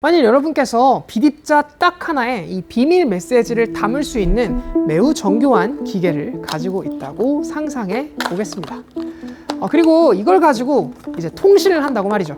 만일 여러분께서 비립자 딱 하나에 이 비밀 메시지를 담을 수 있는 매우 정교한 기계를 가지고 있다고 상상해 보겠습니다. 그리고 이걸 가지고 이제 통신을 한다고 말이죠.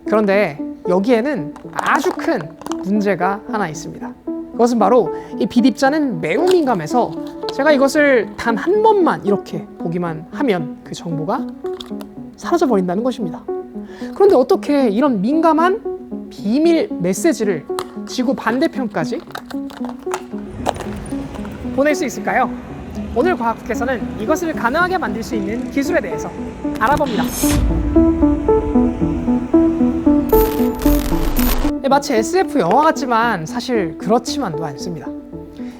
그런데 여기에는 아주 큰 문제가 하나 있습니다. 그것은 바로 이 비립자는 매우 민감해서 제가 이것을 단 한 번만 이렇게 보기만 하면 그 정보가 사라져 버린다는 것입니다. 그런데 어떻게 이런 민감한 비밀 메시지를 지구 반대편까지 보낼 수 있을까요? 오늘 과학국에서는 이것을 가능하게 만들 수 있는 기술에 대해서 알아봅니다. 마치 SF 영화 같지만 사실 그렇지만도 않습니다.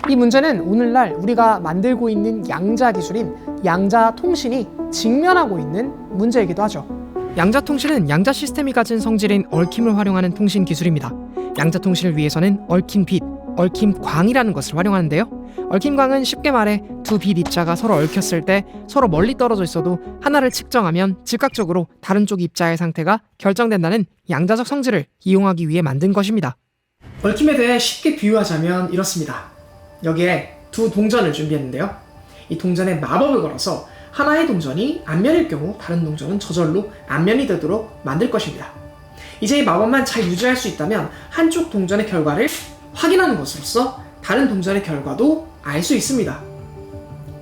이 문제는 오늘날 우리가 만들고 있는 양자 기술인 양자 통신이 직면하고 있는 문제이기도 하죠. 양자 통신은 양자 시스템이 가진 성질인 얽힘을 활용하는 통신 기술입니다. 양자 통신을 위해서는 얽힌 빛, 얽힘광이라는 것을 활용하는데요. 얽힘광은 쉽게 말해 두 빛 입자가 서로 얽혔을 때 서로 멀리 떨어져 있어도 하나를 측정하면 즉각적으로 다른 쪽 입자의 상태가 결정된다는 양자적 성질을 이용하기 위해 만든 것입니다. 얽힘에 대해 쉽게 비유하자면 이렇습니다. 여기에 두 동전을 준비했는데요. 이 동전에 마법을 걸어서 하나의 동전이 앞면일 경우 다른 동전은 저절로 앞면이 되도록 만들 것입니다. 이제 이 마법만 잘 유지할 수 있다면 한쪽 동전의 결과를 확인하는 것으로써 다른 동전의 결과도 알 수 있습니다.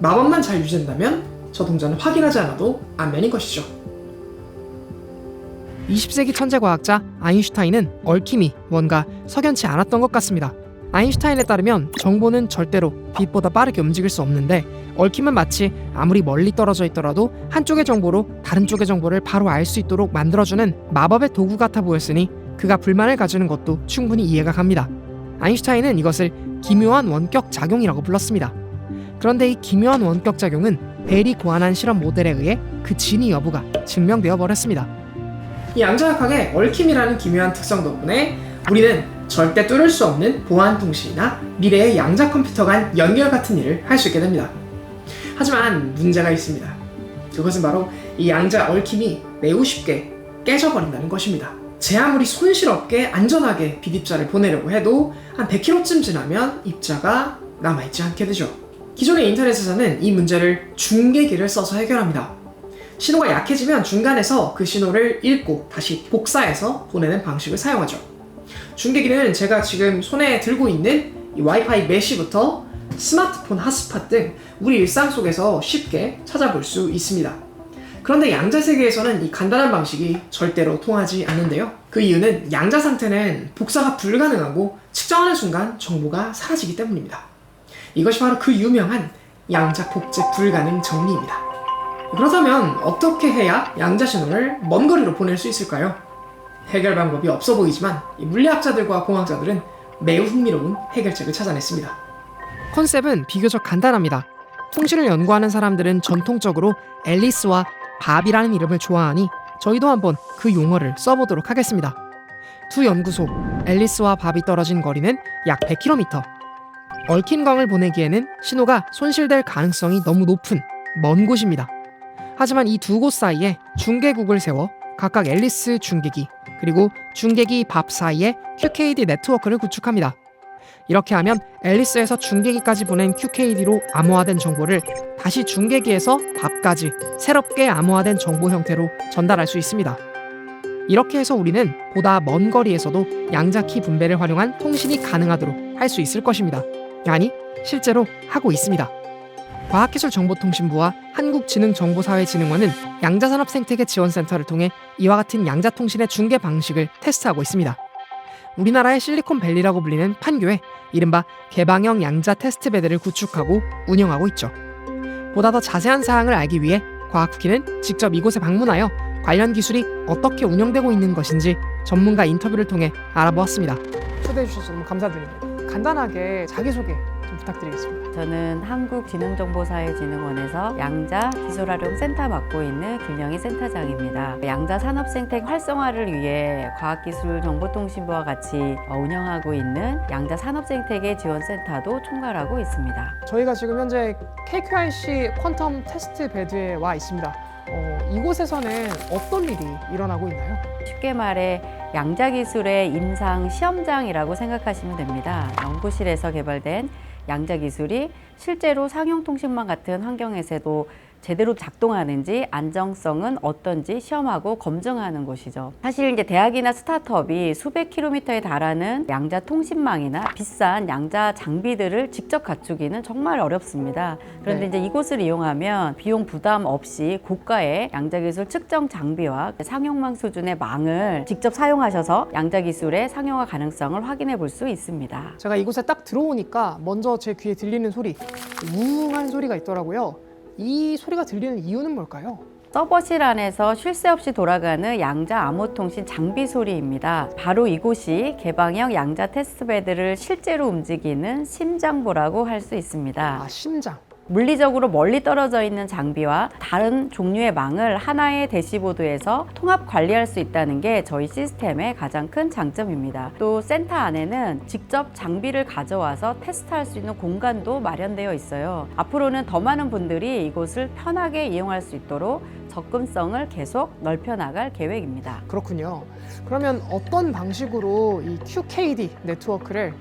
마법만 잘 유지된다면 저 동전은 확인하지 않아도 앞면인 것이죠. 20세기 천재 과학자 아인슈타인은 얽힘이 뭔가 석연치 않았던 것 같습니다. 아인슈타인에 따르면 정보는 절대로 빛보다 빠르게 움직일 수 없는데 얽힘은 마치 아무리 멀리 떨어져 있더라도 한쪽의 정보로 다른 쪽의 정보를 바로 알 수 있도록 만들어주는 마법의 도구 같아 보였으니 그가 불만을 가지는 것도 충분히 이해가 갑니다. 아인슈타인은 이것을 기묘한 원격 작용이라고 불렀습니다. 그런데 이 기묘한 원격 작용은 벨이 고안한 실험 모델에 의해 그 진위 여부가 증명되어 버렸습니다. 이 양자역학의 얽힘이라는 기묘한 특성 덕분에 우리는 절대 뚫을 수 없는 보안 통신이나 미래의 양자 컴퓨터 간 연결 같은 일을 할 수 있게 됩니다. 하지만 문제가 있습니다. 그것은 바로 이 양자 얽힘이 매우 쉽게 깨져버린다는 것입니다. 제 아무리 손실 없게 안전하게 빛 입자를 보내려고 해도 한 100km쯤 지나면 입자가 남아있지 않게 되죠. 기존의 인터넷에서는 이 문제를 중계기를 써서 해결합니다. 신호가 약해지면 중간에서 그 신호를 읽고 다시 복사해서 보내는 방식을 사용하죠. 중계기는 제가 지금 손에 들고 있는 이 와이파이 메쉬부터 스마트폰 핫스팟 등 우리 일상 속에서 쉽게 찾아볼 수 있습니다. 그런데 양자 세계에서는 이 간단한 방식이 절대로 통하지 않는데요. 그 이유는 양자 상태는 복사가 불가능하고 측정하는 순간 정보가 사라지기 때문입니다. 이것이 바로 그 유명한 양자 복제 불가능 정리입니다. 그렇다면 어떻게 해야 양자 신호를 먼 거리로 보낼 수 있을까요? 해결 방법이 없어 보이지만 이 물리학자들과 공학자들은 매우 흥미로운 해결책을 찾아냈습니다. 컨셉은 비교적 간단합니다. 통신을 연구하는 사람들은 전통적으로 앨리스와 밥이라는 이름을 좋아하니 저희도 한번 그 용어를 써보도록 하겠습니다. 두 연구소, 앨리스와 밥이 떨어진 거리는 약 100km. 얽힌 광을 보내기에는 신호가 손실될 가능성이 너무 높은 먼 곳입니다. 하지만 이 두 곳 사이에 중계국을 세워 각각 앨리스 중계기 그리고 중계기 밥 사이에 QKD 네트워크를 구축합니다. 이렇게 하면 앨리스에서 중계기까지 보낸 QKD로 암호화된 정보를 다시 중계기에서 밥까지 새롭게 암호화된 정보 형태로 전달할 수 있습니다. 이렇게 해서 우리는 보다 먼 거리에서도 양자키 분배를 활용한 통신이 가능하도록 할 수 있을 것입니다. 아니, 실제로 하고 있습니다. 과학기술정보통신부와 한국지능정보사회진흥원은 양자산업생태계지원센터를 통해 이와 같은 양자통신의 중계 방식을 테스트하고 있습니다. 우리나라의 실리콘밸리라고 불리는 판교에 이른바 개방형 양자 테스트베드를 구축하고 운영하고 있죠. 보다 더 자세한 사항을 알기 위해 과학쿠키는 직접 이곳에 방문하여 관련 기술이 어떻게 운영되고 있는 것인지 전문가 인터뷰를 통해 알아보았습니다. 초대해 주셔서 너무 감사드립니다. 간단하게 자기소개 좀 부탁드리겠습니다. 저는 한국지능정보사회진흥원에서 양자 기술활용 센터 맡고 있는 김영희 센터장입니다. 양자 산업생태계 활성화를 위해 과학기술정보통신부와 같이 운영하고 있는 양자 산업생태계 지원센터도 총괄하고 있습니다. 저희가 지금 현재 KQRC 퀀텀 테스트 베드에 와 있습니다. 이곳에서는 어떤 일이 일어나고 있나요? 쉽게 말해 양자기술의 임상 시험장이라고 생각하시면 됩니다. 연구실에서 개발된 양자기술이 실제로 상용통신망 같은 환경에서도 제대로 작동하는지 안정성은 어떤지 시험하고 검증하는 곳이죠. 사실 이제 대학이나 스타트업이 수백 킬로미터에 달하는 양자 통신망이나 비싼 양자 장비들을 직접 갖추기는 정말 어렵습니다. 그런데 네. 이제 이곳을 이용하면 비용 부담 없이 고가의 양자기술 측정 장비와 상용망 수준의 망을 직접 사용하셔서 양자기술의 상용화 가능성을 확인해 볼 수 있습니다. 제가 이곳에 딱 들어오니까 먼저 제 귀에 들리는 소리, 우웅한 소리가 있더라고요. 이 소리가 들리는 이유는 뭘까요? 서버실 안에서 쉴 새 없이 돌아가는 양자 암호통신 장비 소리입니다. 바로 이곳이 개방형 양자 테스트베드를 실제로 움직이는 심장부라고 할 수 있습니다. 심장. 물리적으로 멀리 떨어져 있는 장비와 다른 종류의 망을 하나의 대시보드에서 통합 관리할 수 있다는 게 저희 시스템의 가장 큰 장점입니다. 또 센터 안에는 직접 장비를 가져와서 테스트할 수 있는 공간도 마련되어 있어요. 앞으로는 더 많은 분들이 이곳을 편하게 이용할 수 있도록 접근성을 계속 넓혀 나갈 계획입니다. 그렇군요. 그러면 어떤 방식으로 이 QKD 네트워크를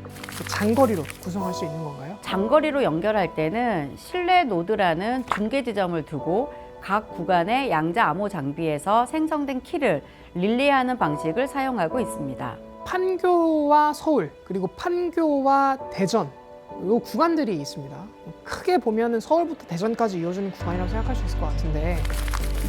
장거리로 구성할 수 있는 건가요? 장거리로 연결할 때는 실내 노드라는 중계 지점을 두고 각 구간의 양자 암호 장비에서 생성된 키를 릴레이하는 방식을 사용하고 있습니다. 판교와 서울 그리고 판교와 대전 이 구간들이 있습니다. 크게 보면은 서울부터 대전까지 이어지는 구간이라고 생각할 수 있을 것 같은데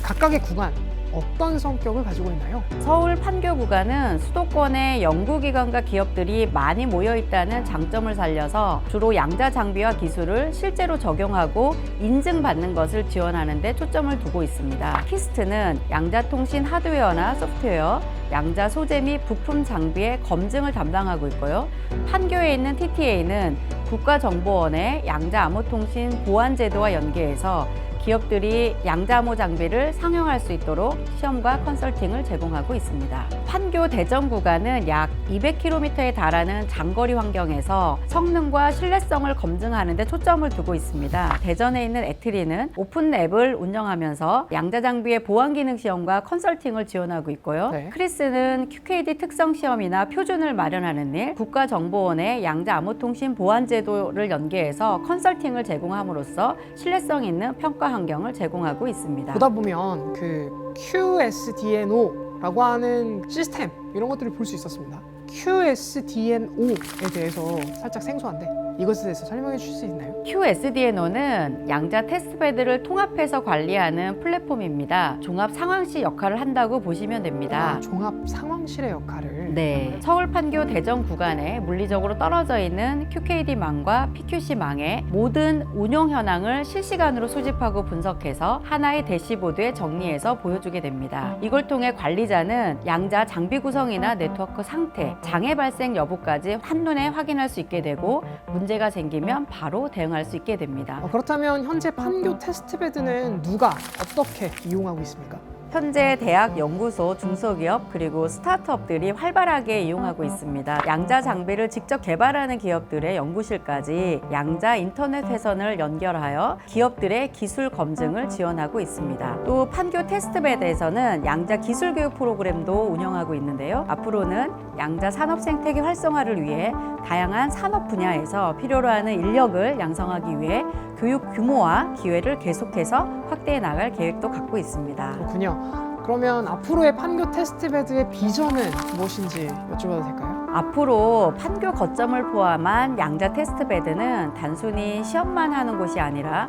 각각의 구간 어떤 성격을 가지고 있나요? 서울 판교 구간은 수도권의 연구기관과 기업들이 많이 모여 있다는 장점을 살려서 주로 양자 장비와 기술을 실제로 적용하고 인증받는 것을 지원하는 데 초점을 두고 있습니다. 키스트는 양자 통신 하드웨어나 소프트웨어, 양자 소재 및 부품 장비의 검증을 담당하고 있고요. 판교에 있는 TTA는 국가정보원의 양자 암호통신 보안 제도와 연계해서 기업들이 양자암호 장비를 상용할 수 있도록 시험과 컨설팅을 제공하고 있습니다. 판교 대전 구간은 약 200km에 달하는 장거리 환경에서 성능과 신뢰성을 검증하는 데 초점을 두고 있습니다. 대전에 있는 에트리는 오픈 랩을 운영하면서 양자 장비의 보안 기능 시험과 컨설팅을 지원하고 있고요. 네. 크리스는 QKD 특성 시험이나 표준을 마련하는 일, 국가정보원의 양자 암호통신 보안 제도를 연계해서 컨설팅을 제공함으로써 신뢰성 있는 평가 환경을 제공하고 있습니다. 보다 보면 그 QSDNO라고 하는 시스템 이런 것들을 볼 수 있었습니다. QSDNO에 대해서 살짝 생소한데 이것에 대해서 설명해 주실 수 있나요? QSDNO는 양자 테스트베드를 통합해서 관리하는 플랫폼입니다. 종합 상황실 역할을 한다고 보시면 됩니다. 종합 상황실의 역할을. 네, 서울 판교 대전 구간에 물리적으로 떨어져 있는 QKD망과 PQC망의 모든 운용 현황을 실시간으로 수집하고 분석해서 하나의 대시보드에 정리해서 보여주게 됩니다. 이걸 통해 관리자는 양자 장비 구성이나 네트워크 상태, 장애 발생 여부까지 한눈에 확인할 수 있게 되고 문제가 생기면 바로 대응할 수 있게 됩니다. 그렇다면 현재 판교 테스트베드는 누가 어떻게 이용하고 있습니까? 현재 대학, 연구소, 중소기업 그리고 스타트업들이 활발하게 이용하고 있습니다. 양자 장비를 직접 개발하는 기업들의 연구실까지 양자 인터넷 회선을 연결하여 기업들의 기술 검증을 지원하고 있습니다. 또 판교 테스트베드에서는 양자 기술 교육 프로그램도 운영하고 있는데요. 앞으로는 양자 산업 생태계 활성화를 위해 다양한 산업 분야에서 필요로 하는 인력을 양성하기 위해 교육 규모와 기회를 계속해서 확대해 나갈 계획도 갖고 있습니다. 그렇군요. 그러면 앞으로의 판교 테스트베드의 비전은 무엇인지 여쭤봐도 될까요? 앞으로 판교 거점을 포함한 양자 테스트베드는 단순히 시험만 하는 곳이 아니라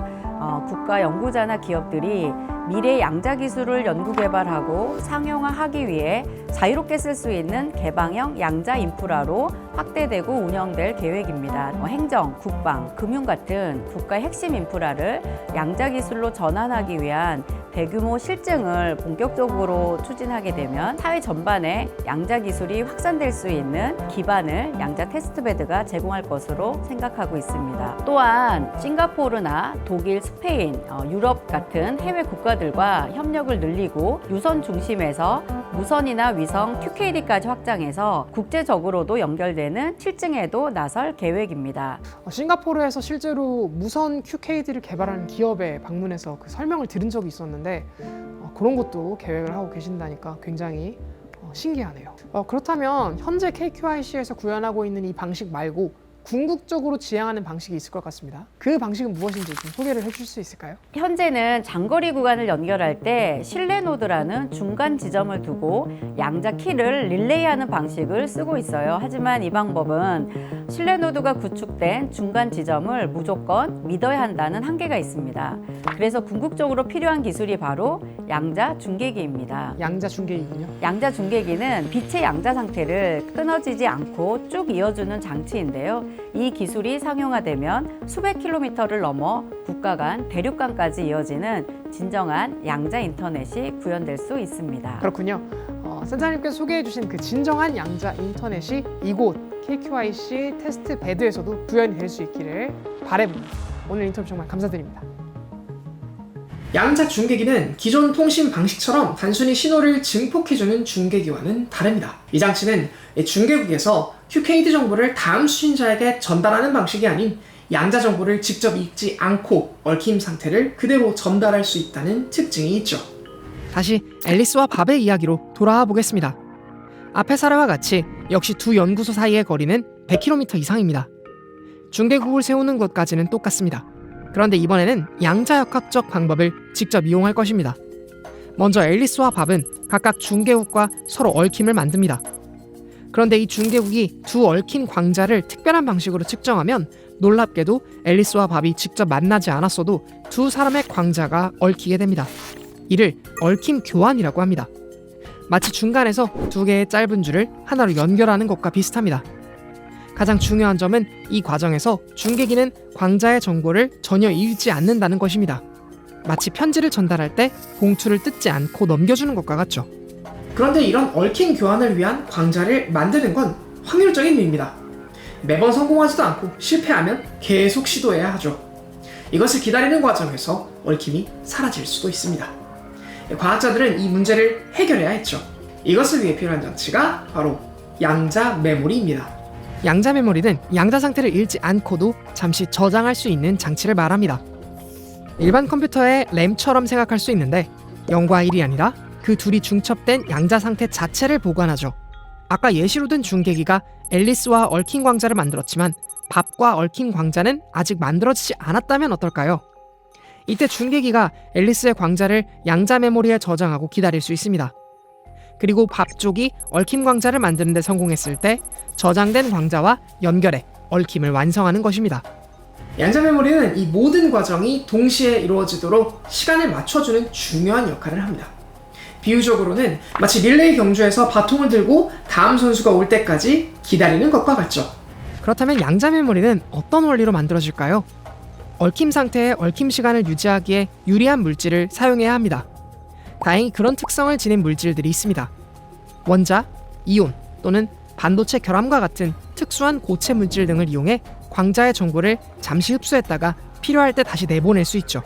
국가 연구자나 기업들이 미래 양자 기술을 연구 개발하고 상용화하기 위해 자유롭게 쓸 수 있는 개방형 양자 인프라로 확대되고 운영될 계획입니다. 행정, 국방, 금융 같은 국가의 핵심 인프라를 양자 기술로 전환하기 위한 대규모 실증을 본격적으로 추진하게 되면 사회 전반에 양자 기술이 확산될 수 있는 기반을 양자 테스트베드가 제공할 것으로 생각하고 있습니다. 또한 싱가포르나 독일, 스페인, 유럽 같은 해외 국가들과 협력을 늘리고 유선 중심에서 무선이나 위성 QKD까지 확장해서 국제적으로도 연결되는 실증에도 나설 계획입니다. 싱가포르에서 실제로 무선 QKD를 개발하는 기업에 방문해서 그 설명을 들은 적이 있었는데 그런 것도 계획을 하고 계신다니까 굉장히 신기하네요. 그렇다면 현재 KQIC에서 구현하고 있는 이 방식 말고 궁극적으로 지향하는 방식이 있을 것 같습니다. 그 방식은 무엇인지 좀 소개를 해주실 수 있을까요? 현재는 장거리 구간을 연결할 때 실내 노드라는 중간 지점을 두고 양자 키를 릴레이하는 방식을 쓰고 있어요. 하지만 이 방법은 실내 노드가 구축된 중간 지점을 무조건 믿어야 한다는 한계가 있습니다. 그래서 궁극적으로 필요한 기술이 바로 양자 중계기입니다. 양자 중계기군요. 양자 중계기는 빛의 양자 상태를 끊어지지 않고 쭉 이어주는 장치인데요. 이 기술이 상용화되면 수백 킬로미터를 넘어 국가 간, 대륙 간까지 이어지는 진정한 양자 인터넷이 구현될 수 있습니다. 그렇군요. 센터님께서 소개해 주신 그 진정한 양자 인터넷이 이곳 KQIC 테스트 베드에서도 구현이 될 수 있기를 바라봅니다. 오늘 인터뷰 정말 감사드립니다. 양자 중계기는 기존 통신 방식처럼 단순히 신호를 증폭해주는 중계기와는 다릅니다. 이 장치는 중계국에서 QKD 정보를 다음 수신자에게 전달하는 방식이 아닌 양자 정보를 직접 읽지 않고 얽힘 상태를 그대로 전달할 수 있다는 특징이 있죠. 다시 앨리스와 밥의 이야기로 돌아와 보겠습니다. 앞의 사례와 같이 역시 두 연구소 사이의 거리는 100km 이상입니다. 중계국을 세우는 것까지는 똑같습니다. 그런데 이번에는 양자역학적 방법을 직접 이용할 것입니다. 먼저 앨리스와 밥은 각각 중계국과 서로 얽힘을 만듭니다. 그런데 이 중계국이 두 얽힌 광자를 특별한 방식으로 측정하면 놀랍게도 앨리스와 밥이 직접 만나지 않았어도 두 사람의 광자가 얽히게 됩니다. 이를 얽힘 교환이라고 합니다. 마치 중간에서 두 개의 짧은 줄을 하나로 연결하는 것과 비슷합니다. 가장 중요한 점은 이 과정에서 중계기는 광자의 정보를 전혀 읽지 않는다는 것입니다. 마치 편지를 전달할 때 봉투를 뜯지 않고 넘겨주는 것과 같죠. 그런데 이런 얽힌 교환을 위한 광자를 만드는 건 확률적인 일입니다. 매번 성공하지도 않고 실패하면 계속 시도해야 하죠. 이것을 기다리는 과정에서 얽힘이 사라질 수도 있습니다. 과학자들은 이 문제를 해결해야 했죠. 이것을 위해 필요한 장치가 바로 양자 메모리입니다. 양자 메모리는 양자 상태를 읽지 않고도 잠시 저장할 수 있는 장치를 말합니다. 일반 컴퓨터의 램처럼 생각할 수 있는데 0과 1이 아니라 그 둘이 중첩된 양자 상태 자체를 보관하죠. 아까 예시로 든 중계기가 앨리스와 얽힌 광자를 만들었지만 밥과 얽힌 광자는 아직 만들어지지 않았다면 어떨까요? 이때 중계기가 앨리스의 광자를 양자 메모리에 저장하고 기다릴 수 있습니다. 그리고 밥 쪽이 얽힌 광자를 만드는 데 성공했을 때 저장된 광자와 연결해 얽힘을 완성하는 것입니다. 양자 메모리는 이 모든 과정이 동시에 이루어지도록 시간을 맞춰주는 중요한 역할을 합니다. 비유적으로는 마치 릴레이 경주에서 바통을 들고 다음 선수가 올 때까지 기다리는 것과 같죠. 그렇다면 양자 메모리는 어떤 원리로 만들어질까요? 얽힘 상태의 얽힘 시간을 유지하기에 유리한 물질을 사용해야 합니다. 다행히 그런 특성을 지닌 물질들이 있습니다. 원자, 이온 또는 반도체 결함과 같은 특수한 고체 물질 등을 이용해 광자의 정보를 잠시 흡수했다가 필요할 때 다시 내보낼 수 있죠.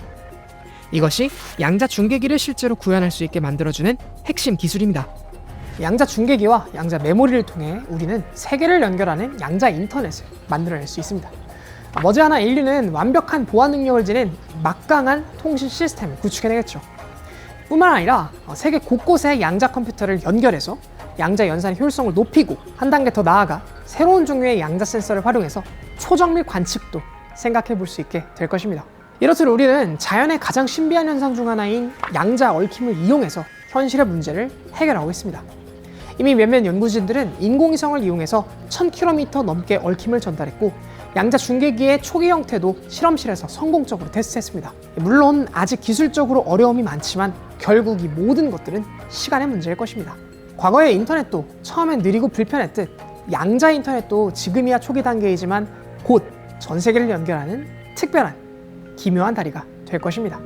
이것이 양자 중계기를 실제로 구현할 수 있게 만들어주는 핵심 기술입니다. 양자 중계기와 양자 메모리를 통해 우리는 세계를 연결하는 양자 인터넷을 만들어낼 수 있습니다. 머지않아 인류는 완벽한 보안 능력을 지닌 막강한 통신 시스템을 구축해내겠죠. 뿐만 아니라 세계 곳곳의 양자 컴퓨터를 연결해서 양자 연산 효율성을 높이고 한 단계 더 나아가 새로운 종류의 양자 센서를 활용해서 초정밀 관측도 생각해 볼 수 있게 될 것입니다. 이렇듯 우리는 자연의 가장 신비한 현상 중 하나인 양자 얽힘을 이용해서 현실의 문제를 해결하고 있습니다. 이미 몇몇 연구진들은 인공위성을 이용해서 1000km 넘게 얽힘을 전달했고 양자 중계기의 초기 형태도 실험실에서 성공적으로 테스트했습니다. 물론 아직 기술적으로 어려움이 많지만 결국 이 모든 것들은 시간의 문제일 것입니다. 과거의 인터넷도 처음엔 느리고 불편했듯 양자 인터넷도 지금이야 초기 단계이지만 곧 전 세계를 연결하는 특별한 기묘한 다리가 될 것입니다.